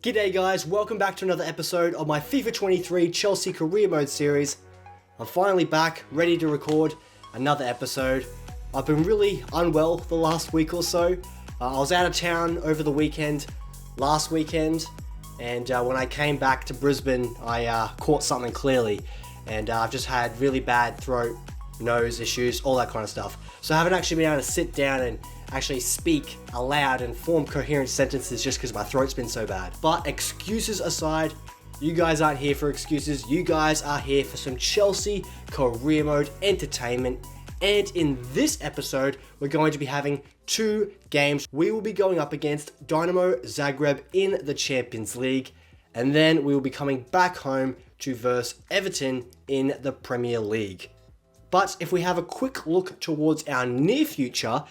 G'day guys, welcome back to another episode of my FIFA 23 Chelsea Career Mode series. I'm finally back, ready to record another episode. I've been really unwell the last week or so. I was out of town over the weekend, last weekend, and when I came back to Brisbane, I caught something clearly, and I've just had really bad throat, nose issues, all that kind of stuff. So I haven't actually been able to sit down and actually speak aloud and form coherent sentences just because my throat's been so bad. But excuses aside, you guys aren't here for excuses. You guys are here for some Chelsea Career Mode entertainment. And in this episode, we're going to be having two games. We will be going up against Dinamo Zagreb in the Champions League, and then we will be coming back home to verse Everton in the Premier League. But if we have a quick look towards our near future,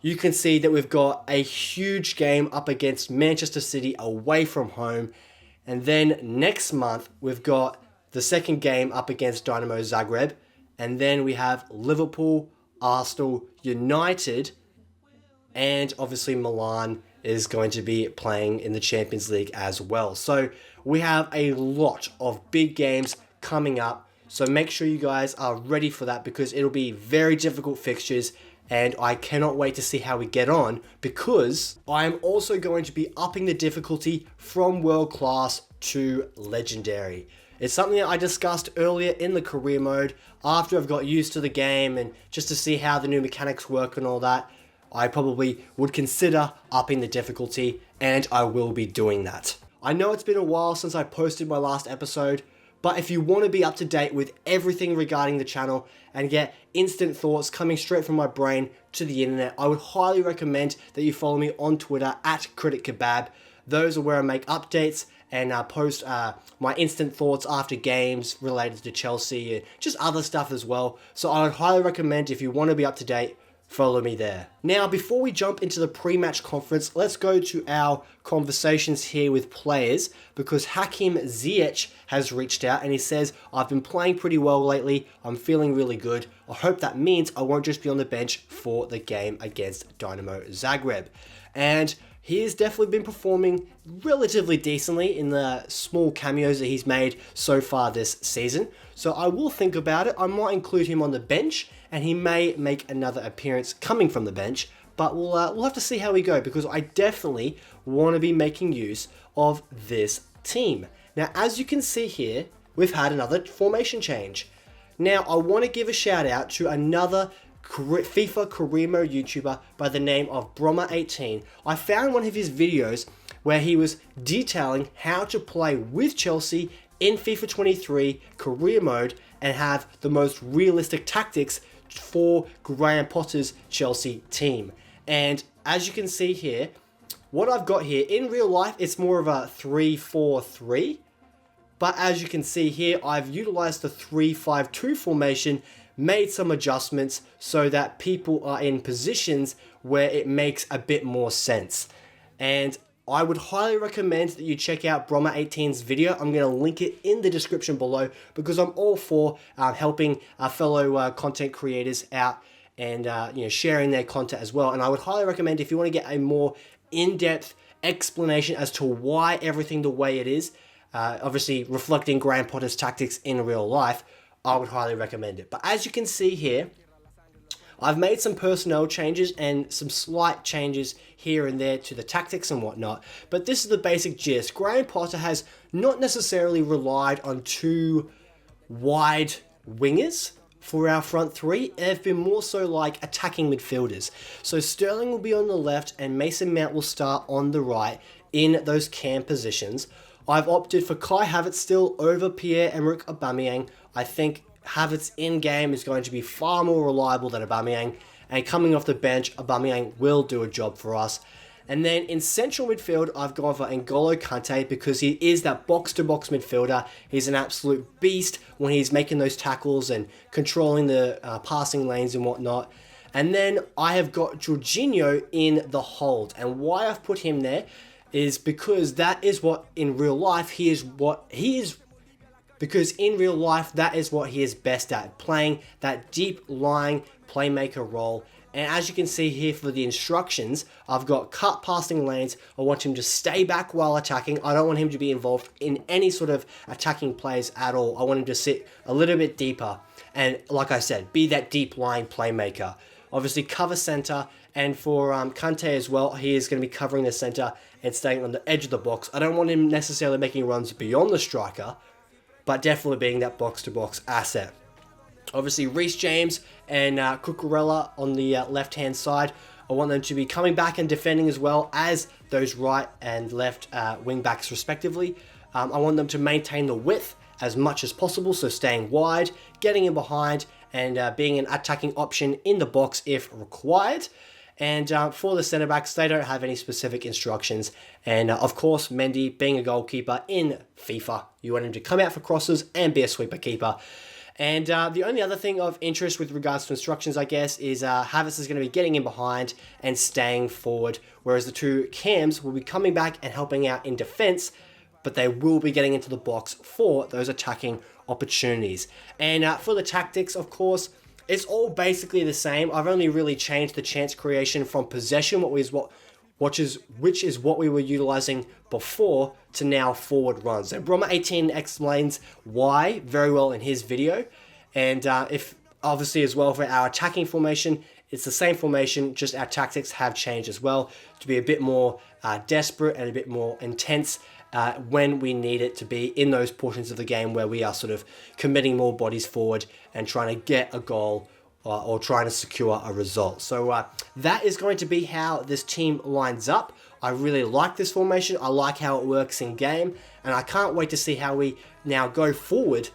you can see that we've got a huge game up against Manchester City away from home. And then next month, we've got the second game up against Dinamo Zagreb. And then we have Liverpool, Arsenal, United, and obviously Milan is going to be playing in the Champions League as well. So we have a lot of big games coming up. So make sure you guys are ready for that because it'll be very difficult fixtures. And I cannot wait to see how we get on because I am also going to be upping the difficulty from world class to legendary. It's something that I discussed earlier in the career mode after I've got used to the game and just to see how the new mechanics work and all that. I probably would consider upping the difficulty, and I will be doing that. I know it's been a while since I posted my last episode, but if you want to be up to date with everything regarding the channel and get instant thoughts coming straight from my brain to the internet, I would highly recommend that you follow me on Twitter at CriticKebab. Those are where I make updates and post my instant thoughts after games related to Chelsea and just other stuff as well. So I would highly recommend, if you want to be up to date, follow me there. Now, before we jump into the pre-match conference, let's go to our conversations here with players because Hakim Ziyech has reached out and he says, I've been playing pretty well lately. I'm feeling really good. I hope that means I won't just be on the bench for the game against Dinamo Zagreb. And he has definitely been performing relatively decently in the small cameos that he's made so far this season. So I will think about it. I might include him on the bench and he may make another appearance coming from the bench, but we'll have to see how we go because I definitely want to be making use of this team. Now, as you can see here, we've had another formation change. Now, I want to give a shout out to another FIFA Career Mode YouTuber by the name of Brommer18. I found one of his videos where he was detailing how to play with Chelsea in FIFA 23 Career Mode and have the most realistic tactics for Graham Potter's Chelsea team. And as you can see here, what I've got here, in real life, it's more of a 3-4-3. But as you can see here, I've utilized the 3-5-2 formation, made some adjustments so that people are in positions where it makes a bit more sense. And I would highly recommend that you check out Brommer18's video. I'm going to link it in the description below because I'm all for helping our fellow content creators out and sharing their content as well. And I would highly recommend, if you want to get a more in-depth explanation as to why everything the way it is, obviously reflecting Graham Potter's tactics in real life, I would highly recommend it. But as you can see here, I've made some personnel changes and some slight changes here and there to the tactics and whatnot. But this is the basic gist. Graham Potter has not necessarily relied on two wide wingers for our front three. They've been more so like attacking midfielders. So Sterling will be on the left and Mason Mount will start on the right in those cam positions. I've opted for Kai Havertz still over Pierre-Emerick Aubameyang. I think Havertz in-game is going to be far more reliable than Aubameyang, and coming off the bench, Aubameyang will do a job for us. And then in central midfield, I've gone for N'Golo Kante because he is that box-to-box midfielder. He's an absolute beast when he's making those tackles and controlling the passing lanes and whatnot. And then I have got Jorginho in the hold, and why I've put him there is because that is what in real life he is best at, playing that deep lying playmaker role And as you can see here for the instructions, I've got cut passing lanes. I want him to stay back while attacking. I don't want him to be involved in any sort of attacking plays at all. I want him to sit a little bit deeper. And like I said, be that deep line playmaker. Obviously cover center. And for Kante as well, he is going to be covering the center and staying on the edge of the box. I don't want him necessarily making runs beyond the striker, but definitely being that box-to-box asset. Obviously, Reece James and Cucurella on the left-hand side. I want them to be coming back and defending as well as those right and left wing-backs respectively. I want them to maintain the width as much as possible, so staying wide, getting in behind, and being an attacking option in the box if required. And for the centre-backs, they don't have any specific instructions. And of course, Mendy, being a goalkeeper in FIFA, you want him to come out for crosses and be a sweeper keeper. And the only other thing of interest with regards to instructions, I guess, is Havertz is going to be getting in behind and staying forward, whereas the two cams will be coming back and helping out in defence, but they will be getting into the box for those attacking opportunities. And for the tactics, of course, it's all basically the same. I've only really changed the chance creation from possession, which is what we were utilizing before, to now forward runs. And Broma18 explains why very well in his video. And if obviously as well for our attacking formation, it's the same formation, just our tactics have changed as well to be a bit more desperate and a bit more intense when we need it to be in those portions of the game where we are sort of committing more bodies forward and trying to get a goal or trying to secure a result. So that is going to be how this team lines up. I really like this formation. I like how it works in game, and I can't wait to see how we now go forward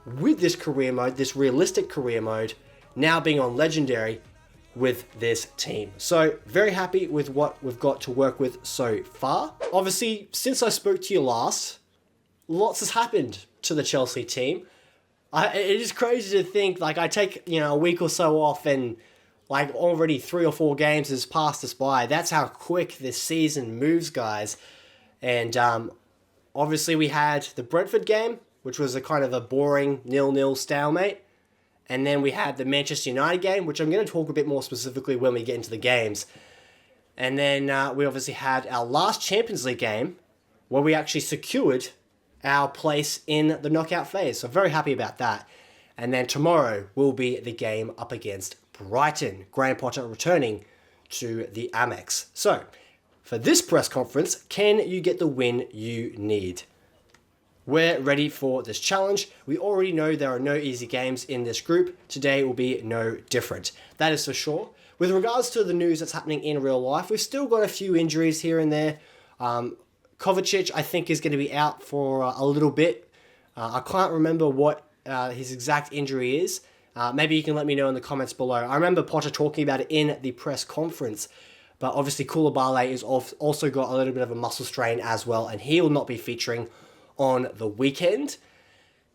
with this career mode, this realistic career mode, now being on legendary with this team. So very happy with what we've got to work with so far. Obviously, since I spoke to you last, lots has happened to the Chelsea team. It is crazy to think, like, I take, a week or so off and like already 3 or 4 games has passed us by. That's how quick this season moves, guys. And obviously we had the Brentford game, which was a kind of a boring 0-0 stalemate. And then we had the Manchester United game, which I'm going to talk a bit more specifically when we get into the games. And then we obviously had our last Champions League game, where we actually secured our place in the knockout phase. So very happy about that. And then tomorrow will be the game up against Brighton. Graham Potter returning to the Amex. So for this press conference, can you get the win you need? We're ready for this challenge. We already know there are no easy games in this group. Today will be no different. That is for sure. With regards to the news that's happening in real life, we've still got a few injuries here and there. Kovacic, I think, is going to be out for a little bit. I can't remember what his exact injury is. Maybe you can let me know in the comments below. I remember Potter talking about it in the press conference. But obviously Koulibaly is also got a little bit of a muscle strain as well, and he will not be featuring on the weekend.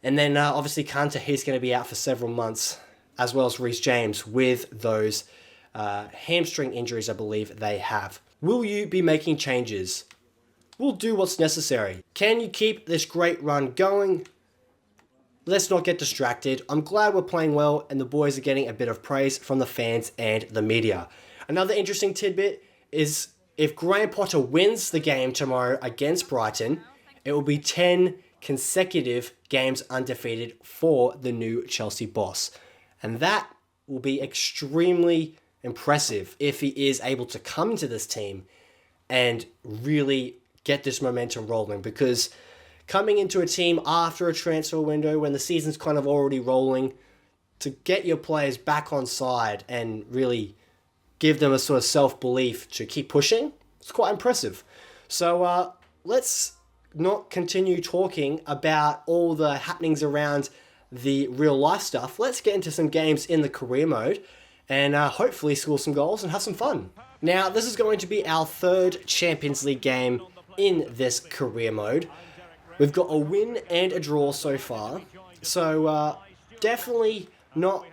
And then obviously Kante, he's going to be out for several months, as well as Reece James with those hamstring injuries I believe they have. Will you be making changes? We'll do what's necessary. Can you keep this great run going? Let's not get distracted. I'm glad we're playing well and the boys are getting a bit of praise from the fans and the media. Another interesting tidbit is if Graham Potter wins the game tomorrow against Brighton, it will be 10 consecutive games undefeated for the new Chelsea boss. And that will be extremely impressive if he is able to come into this team and really get this momentum rolling. Because coming into a team after a transfer window when the season's kind of already rolling, to get your players back on side and really give them a sort of self-belief to keep pushing, it's quite impressive. So let's not continue talking about all the happenings around the real life stuff. Let's get into some games in the career mode and hopefully score some goals and have some fun. Now, this is going to be our third Champions League game in this career mode. We've got a win and a draw so far, so definitely not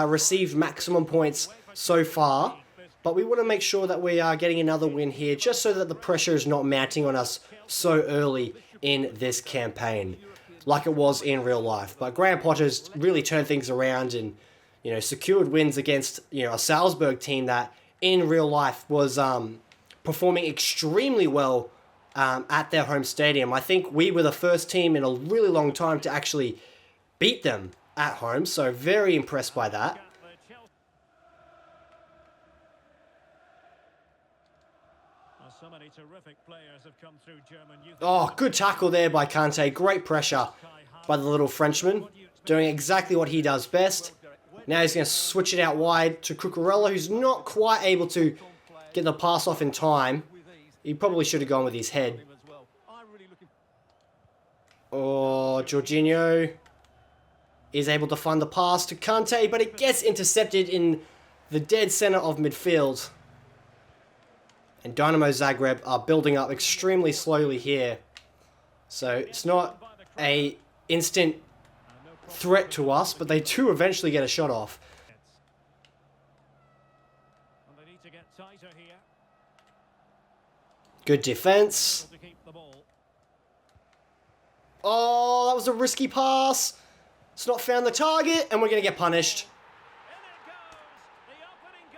received maximum points so far, but we want to make sure that we are getting another win here just so that the pressure is not mounting on us so early in this campaign like it was in real life. But Graham Potter's really turned things around and secured wins against, a Salzburg team that in real life was performing extremely well at their home stadium. I think we were the first team in a really long time to actually beat them at home, so very impressed by that. Oh, good tackle there by Kante. Great pressure by the little Frenchman, doing exactly what he does best. Now he's going to switch it out wide to Cucurella, who's not quite able to get the pass off in time. He probably should have gone with his head. Oh, Jorginho is able to find the pass to Kante, but it gets intercepted in the dead center of midfield. And Dinamo Zagreb are building up extremely slowly here. So it's not an instant threat to us, but they do eventually get a shot off. Good defense. Oh, that was a risky pass. It's not found the target, and we're going to get punished.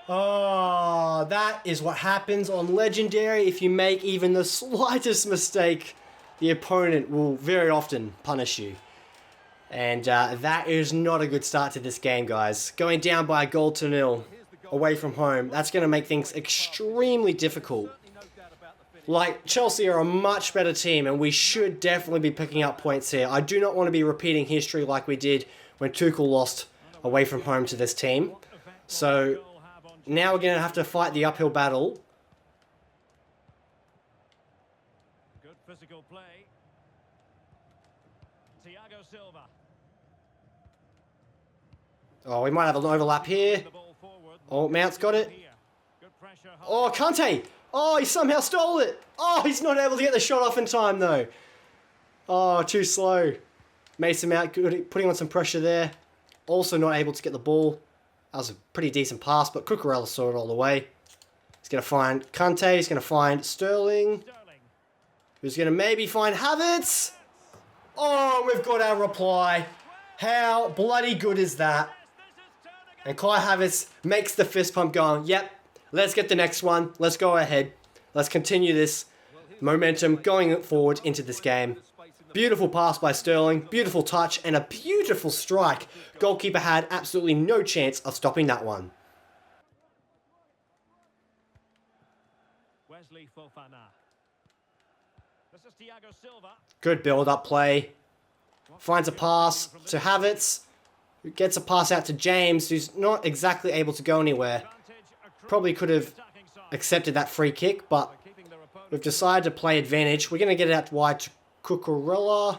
Oh, that is what happens on Legendary. If you make even the slightest mistake, the opponent will very often punish you. And that is not a good start to this game, guys. Going down by a goal to nil away from home, that's going to make things extremely difficult. Like, Chelsea are a much better team, and we should definitely be picking up points here. I do not want to be repeating history like we did when Tuchel lost away from home to this team. So now we're going to have to fight the uphill battle. Good physical play. Thiago Silva. Oh, we might have an overlap here. Oh, Mount's got it. Oh, Kante! Oh, he somehow stole it! Oh, he's not able to get the shot off in time, though. Oh, too slow. Mason Mount putting on some pressure there. Also not able to get the ball. That was a pretty decent pass, but Cucurella saw it all the way. He's going to find Kante. He's going to find Sterling. Who's going to maybe find Havertz. Oh, we've got our reply. How bloody good is that? And Kai Havertz makes the fist pump going, yep, let's get the next one. Let's go ahead. Let's continue this momentum going forward into this game. Beautiful pass by Sterling, beautiful touch, and a beautiful strike. Goalkeeper had absolutely no chance of stopping that one. Good build-up play. Finds a pass to Havertz, who gets a pass out to James, who's not exactly able to go anywhere. Probably could have accepted that free kick, but we've decided to play advantage. We're going to get it out wide to Cucurella,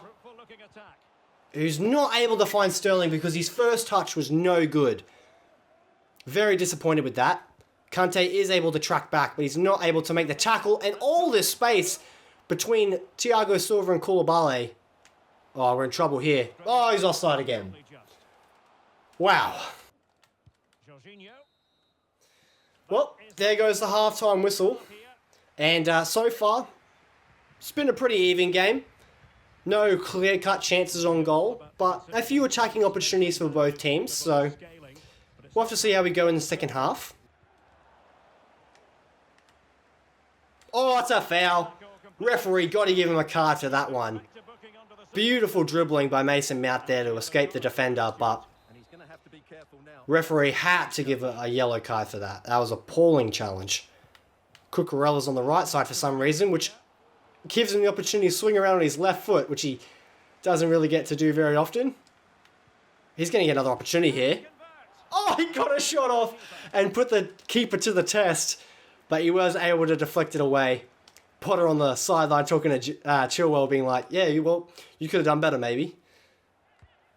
who's not able to find Sterling because his first touch was no good. Very disappointed with that. Kante is able to track back, but he's not able to make the tackle, and all this space between Thiago Silva and Koulibaly. Oh, we're in trouble here. Oh, he's offside again. Wow. Well, there goes the halftime whistle. And so far, it's been a pretty even game. No clear-cut chances on goal, but a few attacking opportunities for both teams, so we'll have to see how we go in the second half. Oh, it's a foul. Referee got to give him a card for that one. Beautiful dribbling by Mason Mount there to escape the defender, but referee had to give a yellow card for that. That was an appalling challenge. Cucurella's on the right side for some reason, which gives him the opportunity to swing around on his left foot, which he doesn't really get to do very often. He's going to get another opportunity here. Oh, he got a shot off and put the keeper to the test, but he was able to deflect it away. Potter on the sideline talking to Chilwell, being like, yeah, well, you could have done better maybe.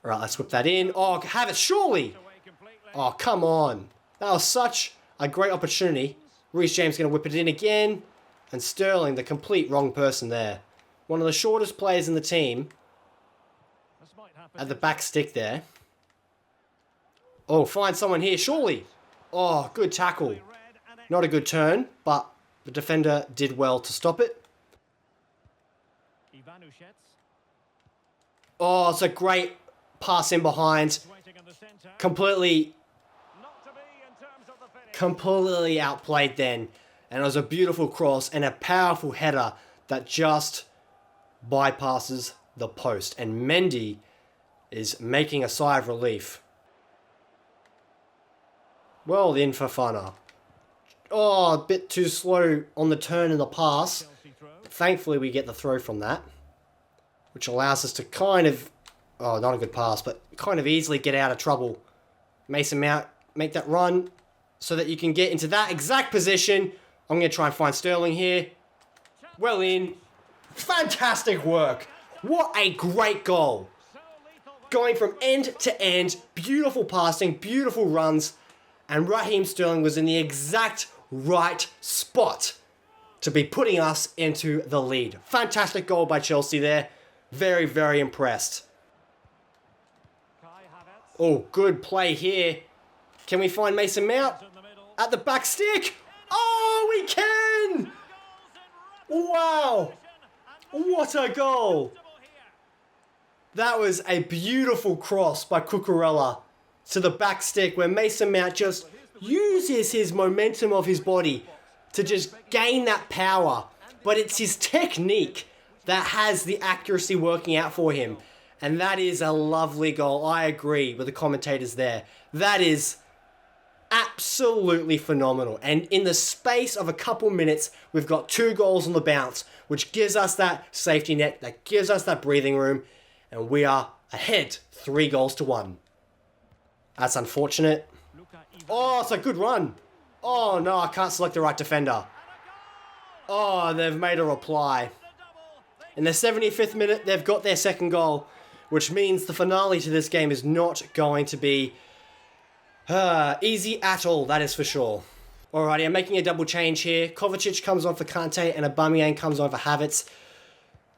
All right, let's whip that in. Oh, have it, surely. Oh, come on. That was such a great opportunity. Reece James going to whip it in again. And Sterling, the complete wrong person there. One of the shortest players in the team. At the back stick there. Oh, find someone here, surely. Oh, good tackle. Not a good turn, but the defender did well to stop it. Oh, it's a great pass in behind. Completely completely outplayed then. And it was a beautiful cross and a powerful header that just bypasses the post. And Mendy is making a sigh of relief. Well then, Fofana. Oh, a bit too slow on the turn and the pass. But thankfully, we get the throw from that, which allows us to kind of, oh, not a good pass, but kind of easily get out of trouble. Mason Mount, make that run so that you can get into that exact position. I'm going to try and find Sterling here. Well in. Fantastic work. What a great goal. Going from end to end, beautiful passing, beautiful runs, and Raheem Sterling was in the exact right spot to be putting us into the lead. Fantastic goal by Chelsea there. Very, very impressed. Oh, good play here. Can we find Mason Mount at the back stick? Oh, we can! Wow! What a goal! That was a beautiful cross by Cucurella to the back stick where Mason Mount just uses his momentum of his body to just gain that power. But it's his technique that has the accuracy working out for him. And that is a lovely goal. I agree with the commentators there. That is absolutely phenomenal. And in the space of a couple minutes, we've got 2 goals on the bounce, which gives us that safety net, that gives us that breathing room. And we are ahead 3-1. That's unfortunate. Oh, it's a good run. Oh, no, I can't select the right defender. Oh, they've made a reply. In the 75th minute, they've got their second goal, which means the finale to this game is not going to be easy at all, that is for sure. Alrighty, I'm making a double change here. Kovacic comes on for Kante and Aubameyang comes on for Havertz.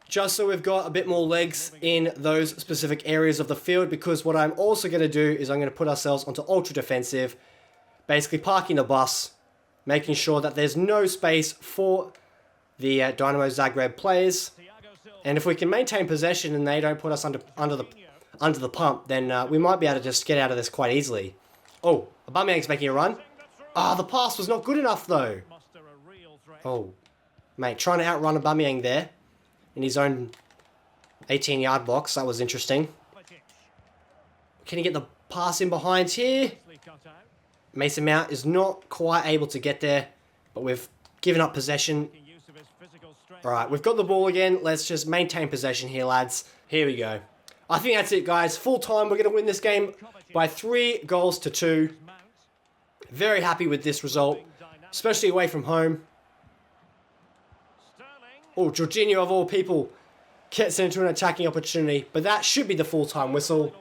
Just so we've got a bit more legs in those specific areas of the field, because what I'm also going to do is I'm going to put ourselves onto ultra defensive, basically parking the bus, making sure that there's no space for the Dinamo Zagreb players. And if we can maintain possession and they don't put us under the pump, then we might be able to just get out of this quite easily. Oh, Aubameyang's making a run. Ah, the pass was not good enough though. Oh, mate, trying to outrun Aubameyang there in his own 18-yard box. That was interesting. Can he get the pass in behind here? Mason Mount is not quite able to get there, but we've given up possession. Alright, we've got the ball again. Let's just maintain possession here, lads. Here we go. I think that's it, guys. Full time, we're going to win this game by 3-2. Very happy with this result, especially away from home. Oh, Jorginho, of all people, gets into an attacking opportunity, but that should be the full-time whistle.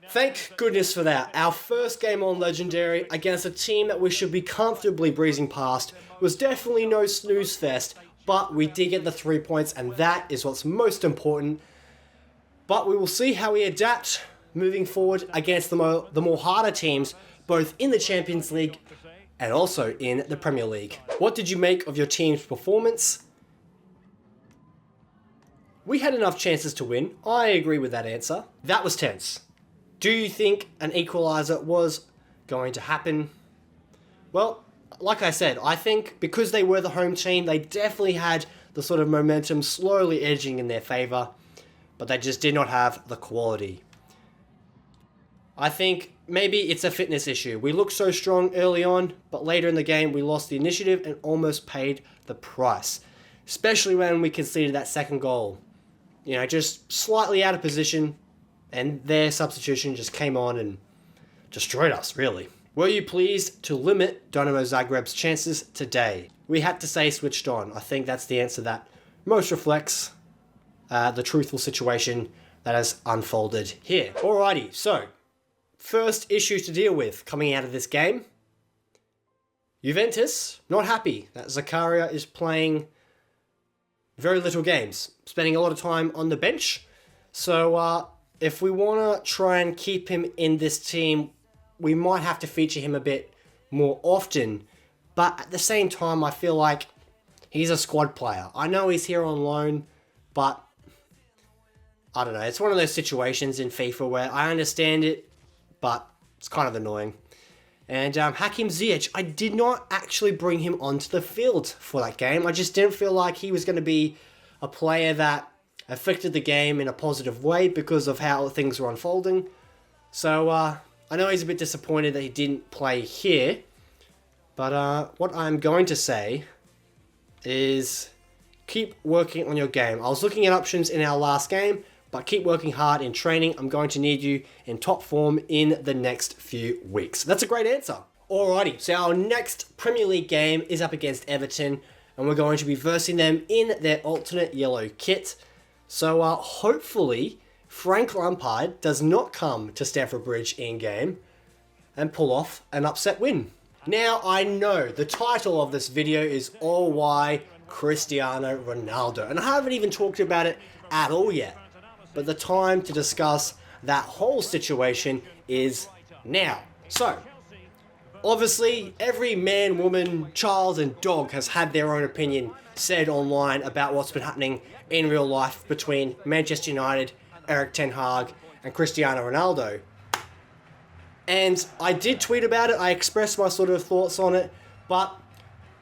Thank goodness for that. Our first game on Legendary against a team that we should be comfortably breezing past was definitely no snooze fest, but we did get the 3 points, and that is what's most important. But we will see how we adapt moving forward against the more harder teams, both in the Champions League and also in the Premier League. What did you make of your team's performance? We had enough chances to win. I agree with that answer. That was tense. Do you think an equaliser was going to happen? Well, like I said, I think because they were the home team, they definitely had the sort of momentum slowly edging in their favour, but they just did not have the quality. I think maybe it's a fitness issue. We looked so strong early on, but later in the game we lost the initiative and almost paid the price. Especially when we conceded that second goal. You know, just slightly out of position, and their substitution just came on and destroyed us, really. Were you pleased to limit Dinamo Zagreb's chances today? We had to say switched on. I think that's the answer that most reflects the truthful situation that has unfolded here. Alrighty, so first issue to deal with coming out of this game. Juventus, not happy that Zakaria is playing very little games, spending a lot of time on the bench. So if we want to try and keep him in this team, we might have to feature him a bit more often. But at the same time, I feel like he's a squad player. I know he's here on loan, but I don't know. It's one of those situations in FIFA where I understand it, but it's kind of annoying. And Hakim Ziyech, I did not actually bring him onto the field for that game. I just didn't feel like he was going to be a player that affected the game in a positive way because of how things were unfolding. So I know he's a bit disappointed that he didn't play here. But what I'm going to say is keep working on your game. I was looking at options in our last game, but keep working hard in training. I'm going to need you in top form in the next few weeks. That's a great answer. Alrighty, so our next Premier League game is up against Everton, and we're going to be versing them in their alternate yellow kit. So hopefully Frank Lampard does not come to Stamford Bridge in game and pull off an upset win. Now I know the title of this video is all why Cristiano Ronaldo, and I haven't even talked about it at all yet, but the time to discuss that whole situation is now. So, obviously, every man, woman, child and dog has had their own opinion said online about what's been happening in real life between Manchester United, Erik ten Hag and Cristiano Ronaldo. And I did tweet about it, I expressed my sort of thoughts on it, but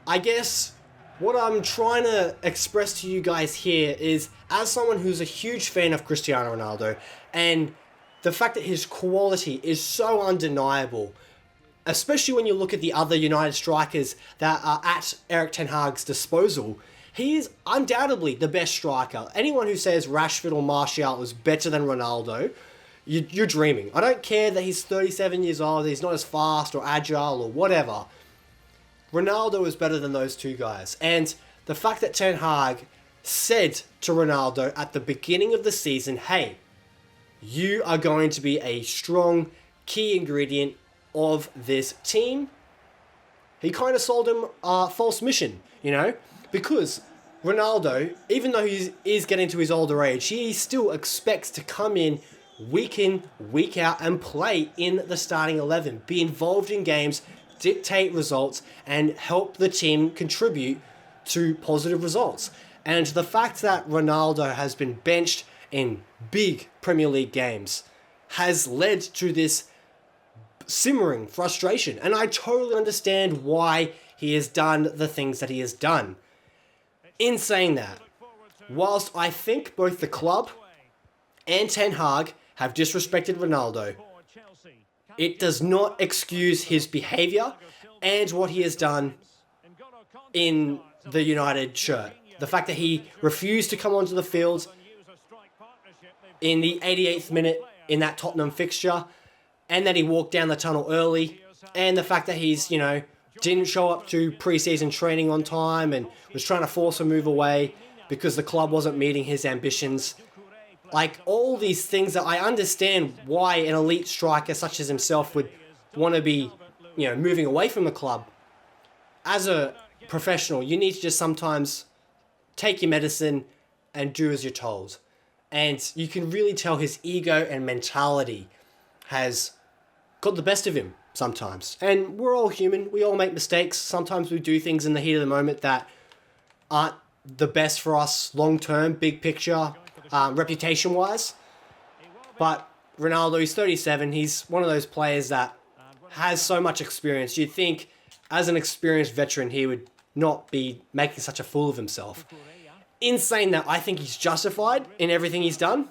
I guess what I'm trying to express to you guys here is, as someone who's a huge fan of Cristiano Ronaldo, and the fact that his quality is so undeniable, especially when you look at the other United strikers that are at Erik ten Hag's disposal, he is undoubtedly the best striker. Anyone who says Rashford or Martial is better than Ronaldo, you're dreaming. I don't care that he's 37 years old, he's not as fast or agile or whatever. Ronaldo is better than those two guys. And the fact that Ten Hag said to Ronaldo at the beginning of the season, hey, you are going to be a strong key ingredient of this team. He kind of sold him a false mission, you know, because Ronaldo, even though he is getting to his older age, he still expects to come in, week out, and play in the starting 11, be involved in games, dictate results, and help the team contribute to positive results. And the fact that Ronaldo has been benched in big Premier League games has led to this simmering frustration. And I totally understand why he has done the things that he has done. In saying that, whilst I think both the club and Ten Hag have disrespected Ronaldo, it does not excuse his behaviour and what he has done in the United shirt. The fact that he refused to come onto the field in the 88th minute in that Tottenham fixture, and that he walked down the tunnel early, and the fact that he's, you know, didn't show up to pre-season training on time and was trying to force a move away because the club wasn't meeting his ambitions. Like, all these things that I understand why an elite striker such as himself would want to be, you know, moving away from the club. As a professional, you need to just sometimes take your medicine and do as you're told. And you can really tell his ego and mentality has got the best of him sometimes. And we're all human. We all make mistakes. Sometimes we do things in the heat of the moment that aren't the best for us long-term, big picture, reputation-wise. But Ronaldo, he's 37. He's one of those players that has so much experience. You'd think, as an experienced veteran, he would not be making such a fool of himself. In saying that, I think he's justified in everything he's done.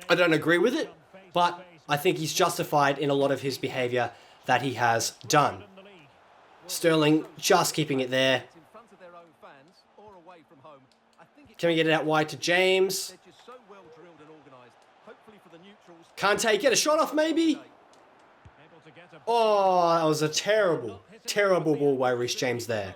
I don't agree with it, but I think he's justified in a lot of his behaviour that he has done. Sterling just keeping it there. Can we get it out wide to James? Kante, get a shot off maybe? Oh, that was a terrible ball by Reece James there.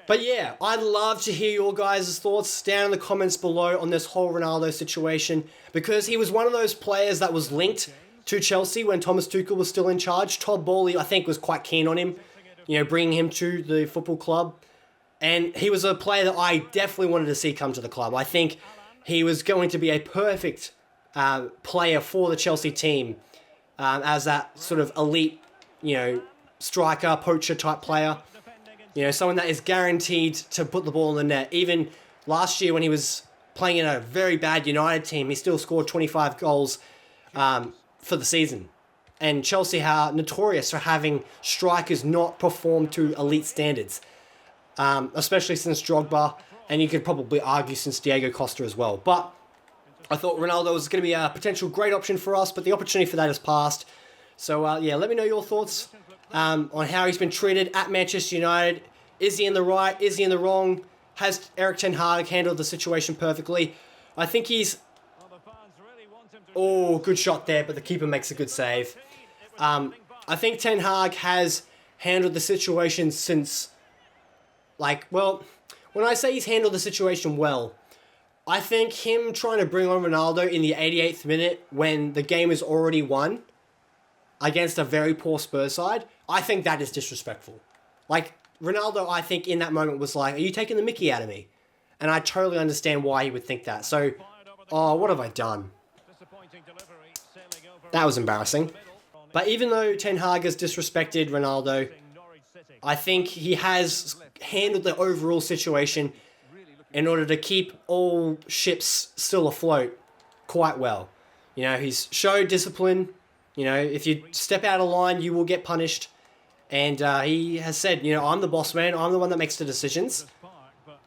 But yeah, I'd love to hear your guys' thoughts down in the comments below on this whole Ronaldo situation, because he was one of those players that was linked to Chelsea when Thomas Tuchel was still in charge. Todd Bowley, I think, was quite keen on him, you know, bringing him to the football club. And he was a player that I definitely wanted to see come to the club. I think he was going to be a perfect player for the Chelsea team as that sort of elite, you know, striker, poacher type player. You know, someone that is guaranteed to put the ball in the net. Even last year when he was playing in a very bad United team, he still scored 25 goals for the season. and Chelsea are notorious for having strikers not perform to elite standards, especially since Drogba, and you could probably argue since Diego Costa as well. But I thought Ronaldo was going to be a potential great option for us, but the opportunity for that has passed. So, yeah, let me know your thoughts on how he's been treated at Manchester United. Is he in the right? Is he in the wrong? Has Erik ten Hag handled the situation perfectly? I think he's... Oh, good shot there, but the keeper makes a good save. I think Ten Hag has handled the situation since... well, when I say he's handled the situation well, I think him trying to bring on Ronaldo in the 88th minute when the game is already won against a very poor Spurs side, I think that is disrespectful. Ronaldo, I think, in that moment was like, are you taking the mickey out of me? And I totally understand why he would think that. So, oh, what have I done? That was embarrassing. But even though Ten Hag has disrespected Ronaldo, I think he has handled the overall situation in order to keep all ships still afloat quite well. You know, he's showed discipline. You know, if you step out of line, you will get punished. And he has said, you know, I'm the boss man. I'm the one that makes the decisions.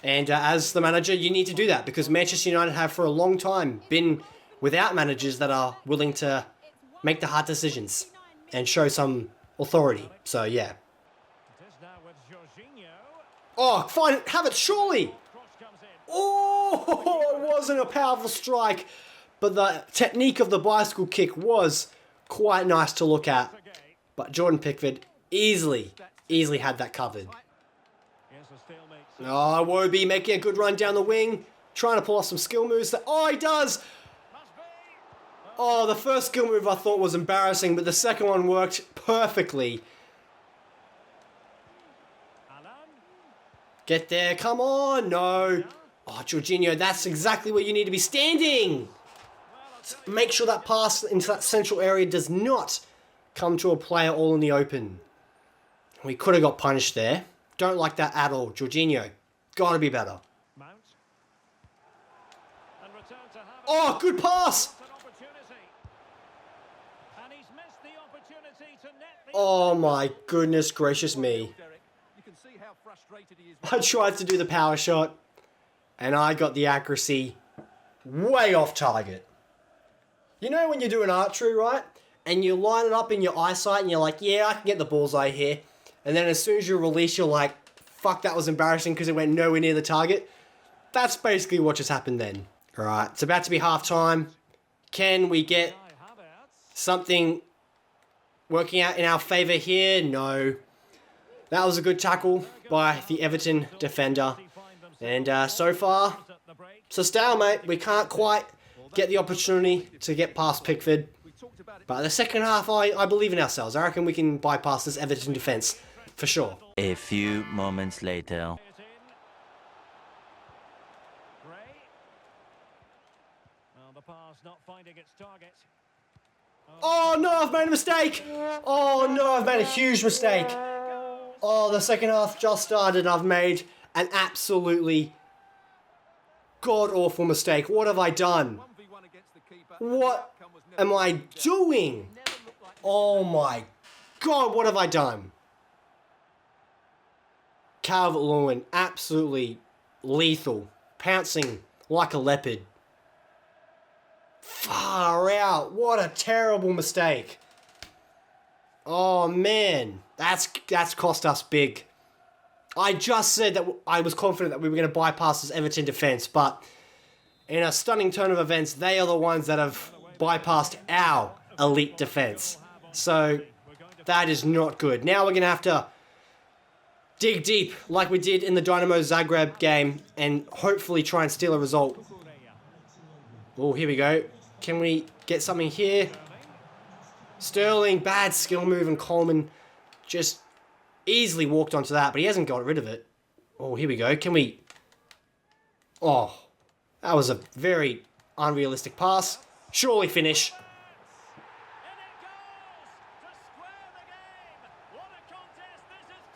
And as the manager, you need to do that because Manchester United have for a long time been without managers that are willing to make the hard decisions and show some authority. So, yeah. Oh, fine. Have it, surely. Oh, it wasn't a powerful strike. But the technique of the bicycle kick was quite nice to look at. But Jordan Pickford easily had that covered. Oh, Wobie making a good run down the wing. Trying to pull off some skill moves. Oh, he does. Oh, the first skill move I thought was embarrassing, but the second one worked perfectly. Get there. Come on. No. Oh, Jorginho, that's exactly where you need to be standing. Make sure that pass into that central area does not come to a player all in the open. We could have got punished there. Don't like that at all. Jorginho, got to be better. Oh, good pass. Oh my goodness gracious me. I tried to do the power shot and I got the accuracy way off target. You know when you do an archery, right? And you line it up in your eyesight and you're like, yeah, I can get the bullseye here. And then as soon as you release, you're like, fuck, that was embarrassing because it went nowhere near the target. That's basically what just happened then. All right, it's about to be halftime. Can we get something working out in our favour here? No. That was a good tackle by the Everton defender. And so far, it's a stalemate. We can't quite get the opportunity to get past Pickford. But the second half, I believe in ourselves. I reckon we can bypass this Everton defence for sure. A few moments later. Oh no, I've made a mistake! Oh no, I've made a huge mistake. Oh, the second half just started and I've made an absolutely god-awful mistake. What have I done? What am I doing? Oh my god, what have I done? Calvert-Lewin, absolutely lethal. Pouncing like a leopard. Far out. What a terrible mistake. Oh man, that's cost us big. I just said that I was confident that we were going to bypass this Everton defence, but in a stunning turn of events, they are the ones that have bypassed our elite defence. So that is not good. Now we're going to have to dig deep like we did in the Dinamo Zagreb game and hopefully try and steal a result. Oh, here we go. Can we get something here? Sterling, bad skill move, and Coleman just easily walked onto that, but he hasn't got rid of it. Oh, here we go. Can we... Oh, that was a very unrealistic pass. Surely finish.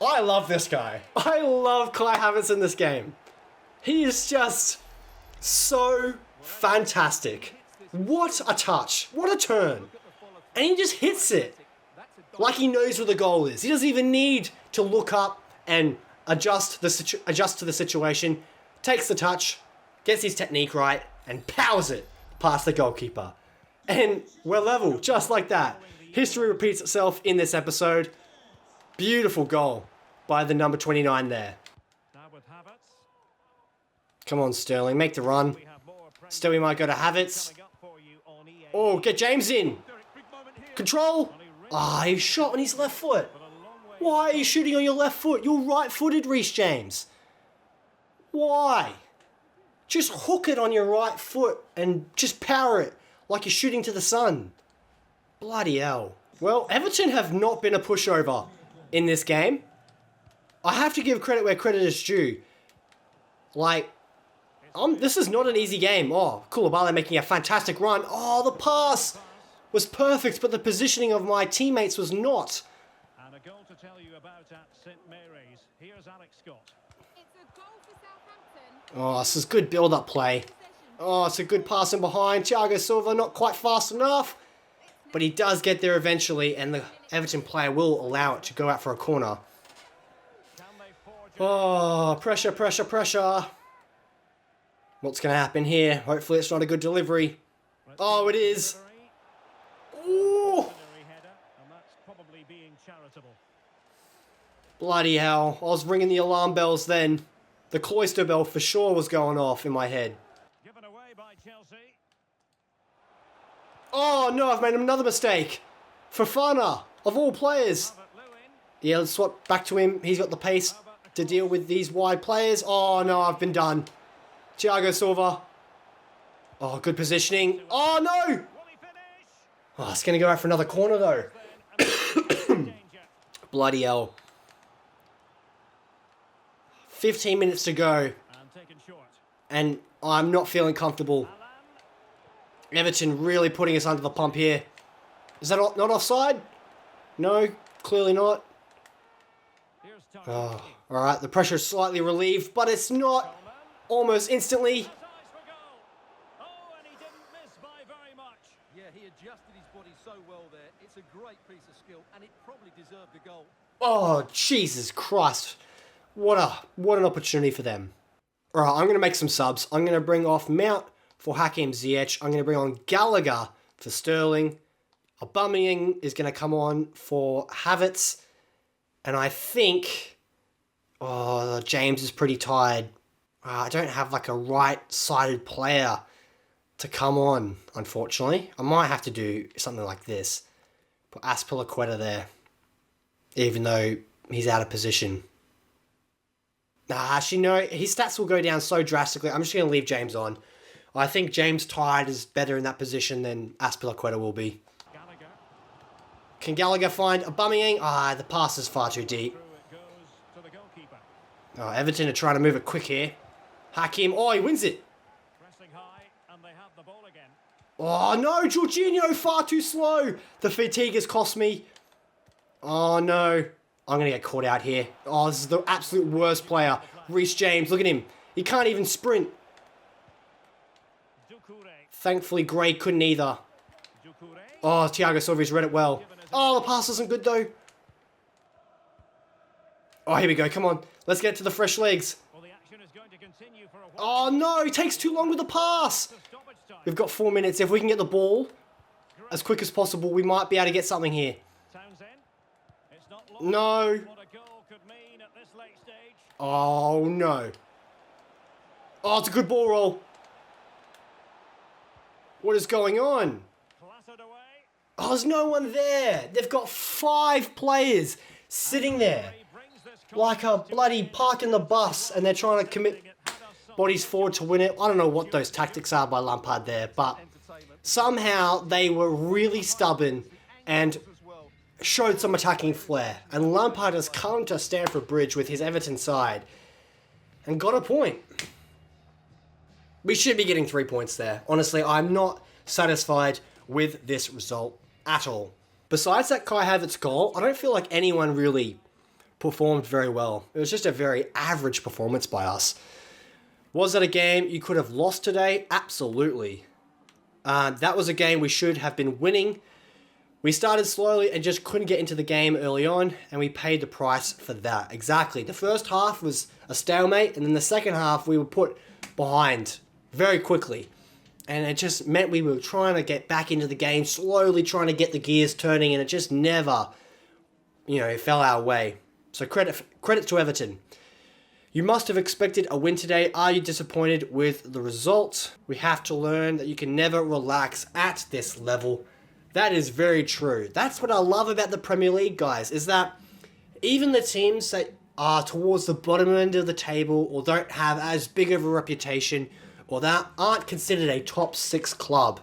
I love this guy. I love Kai Havertz in this game. He is just so fantastic. What a touch. What a turn. And he just hits it. Like he knows where the goal is. He doesn't even need to look up and adjust to the situation. Takes the touch, gets his technique right, and powers it past the goalkeeper. And we're level, just like that. History repeats itself in this episode. Beautiful goal by the number 29 there. Now with Havertz. Come on, Sterling, make the run. We have more pressure Still, we might go to Havertz. coming up for you on EA. Oh, get James in. Big moment here. Control. He shot on his left foot. But a long way. Why are you shooting on your left foot? You're right-footed, Reece James. Why? Just hook it on your right foot and just power it like you're shooting to the sun. Bloody hell. Well, Everton have not been a pushover in this game. I have to give credit where credit is due. Like, this is not an easy game. Oh, Koulibaly making a fantastic run. Oh, the pass was perfect, but the positioning of my teammates was not. And a goal to tell you about at St Mary's. Here's Alex Scott. It's a goal for Southampton. Oh, this is good build-up play. Oh, it's a good pass in behind. Thiago Silva not quite fast enough. But he does get there eventually, and the Everton player will allow it to go out for a corner. Can they forge Oh, pressure, pressure, pressure. What's going to happen here? Hopefully it's not a good delivery. Oh, it is. Ooh. header, and that's probably being charitable. Bloody hell. I was ringing the alarm bells then. The cloister bell for sure was going off in my head. Given away by Chelsea. Oh, no, I've made another mistake. Fofana, of all players. Calvert-Lewin. Yeah, let's swap back to him. He's got the pace to deal with these wide players. Oh, no, I've been done. Thiago Silva. Oh, good positioning. Oh, no. Will he finish? Oh, it's going to go out for another corner, though. Danger. Bloody hell. 15 minutes to go, And taken short. and I'm not feeling comfortable. Alan. Everton really putting us under the pump here. Is that not offside? No, clearly not. Here's Oh, Tarek. all right, the pressure is slightly relieved, but it's not almost instantly. Has eyes for goal. Oh, and he didn't miss by very much. Yeah, he adjusted his body so well there. It's a great piece of skill, and it probably deserved a goal. Oh, Jesus Christ. What an opportunity for them. All right, I'm going to make some subs. I'm going to bring off Mount for Hakim Ziyech. I'm going to bring on Gallagher for Sterling. Aubameyang is going to come on for Havertz. And I think... Oh, James is pretty tired. I don't have like a right-sided player to come on, unfortunately. I might have to do something like this. Put Azpilicueta there. Even though he's out of position. Actually, no, his stats will go down so drastically. I'm just going to leave James on. I think James tired is better in that position than Azpilicueta will be. Gallagher. Can Gallagher find Aubameyang? The pass is far too deep. Through it goes to the goalkeeper. Everton are trying to move it quick here. Hakim, he wins it. Pressing high, and they have the ball again. Oh, no, Jorginho, far too slow. The fatigue has cost me. Oh, no. I'm going to get caught out here. Oh, this is the absolute worst player. Reece James, look at him. He can't even sprint. Doucouré. Thankfully, Gray couldn't either. Doucouré. Oh, Thiago Silva's read it well. Oh, the pass isn't good, though. Oh, here we go. Come on. Let's get to the fresh legs. Well, the action is going to continue for a while. Oh, no. He takes too long with the pass. To stoppage time. We've got 4 minutes. If we can get the ball as quick as possible, we might be able to get something here. Townsend. It's not long. No. What a goal could mean at this late stage. Oh, no. Oh, it's a good ball roll. What is going on? Clattered away. Oh, there's no one there. They've got 5 players sitting there He brings this like a bloody parking the bus, and they're trying to commit bodies forward to win it. I don't know what those tactics are by Lampard there, but somehow they were really stubborn and showed some attacking flair. And Lampard has come to Stamford Bridge with his Everton side and got a point. We should be getting 3 points there. Honestly, I'm not satisfied with this result at all. Besides that Kai Havertz goal, I don't feel like anyone really performed very well. It was just a very average performance by us. Was that a game you could have lost today? Absolutely. That was a game we should have been winning. We started slowly and just couldn't get into the game early on, and we paid the price for that. Exactly. The first half was a stalemate, and then the second half we were put behind very quickly. And it just meant we were trying to get back into the game, slowly trying to get the gears turning, and it just never, fell our way. So credit to Everton. You must have expected a win today. Are you disappointed with the result? We have to learn that you can never relax at this level. That is very true. That's what I love about the Premier League, guys, is that even the teams that are towards the bottom end of the table or don't have as big of a reputation or that aren't considered a top 6 club,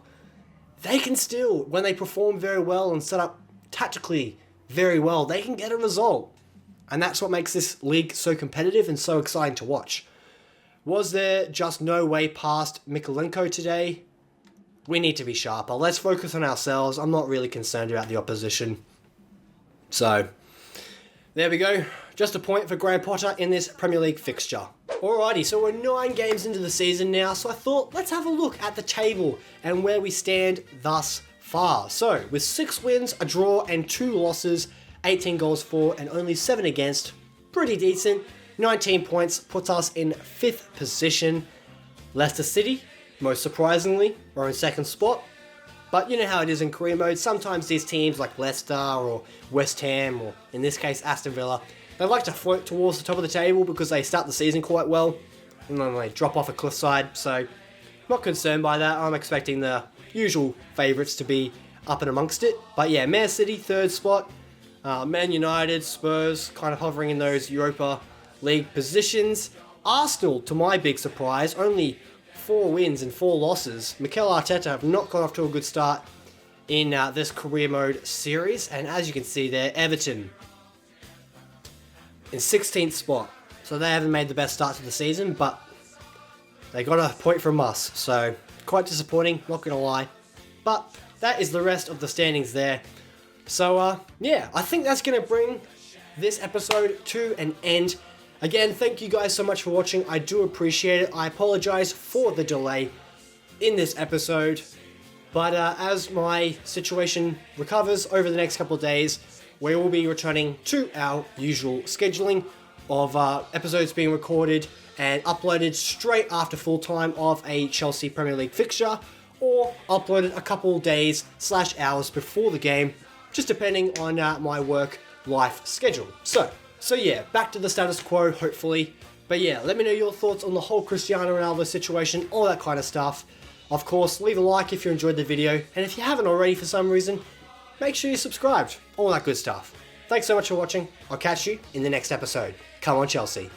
they can still, when they perform very well and set up tactically very well, they can get a result. And that's what makes this league so competitive and so exciting to watch. Was there just no way past Mikolenko today? We need to be sharper. Let's focus on ourselves. I'm not really concerned about the opposition. So, there we go. Just a point for Graham Potter in this Premier League fixture. Alrighty, so we're 9 games into the season now, so I thought let's have a look at the table and where we stand thus far. So, with 6 wins, a draw, and 2 losses, 18 goals for and only 7 against, pretty decent. 19 points puts us in 5th position. Leicester City, most surprisingly, are in 2nd spot. But you know how it is in career mode. Sometimes these teams like Leicester or West Ham, or in this case Aston Villa, they like to float towards the top of the table because they start the season quite well and then they drop off a cliffside. So, not concerned by that. I'm expecting the usual favourites to be up and amongst it. But yeah, Man City, 3rd spot. Man United, Spurs, kind of hovering in those Europa League positions. Arsenal, to my big surprise, only 4 wins and 4 losses. Mikel Arteta have not got off to a good start in this career mode series. And as you can see there, Everton in 16th spot. So they haven't made the best start to the season, but they got a point from us. So quite disappointing, not going to lie. But that is the rest of the standings there. So yeah, I think that's going to bring this episode to an end. Again, thank you guys so much for watching. I do appreciate it. I apologize for the delay in this episode. But as my situation recovers over the next couple of days, we will be returning to our usual scheduling of episodes being recorded and uploaded straight after full time of a Chelsea Premier League fixture, or uploaded a couple days / hours before the game, just depending on my work life schedule. So yeah, back to the status quo, hopefully. But yeah, let me know your thoughts on the whole Cristiano Ronaldo situation, all that kind of stuff. Of course, leave a like if you enjoyed the video, and if you haven't already for some reason, make sure you're subscribed, all that good stuff. Thanks so much for watching. I'll catch you in the next episode. Come on, Chelsea.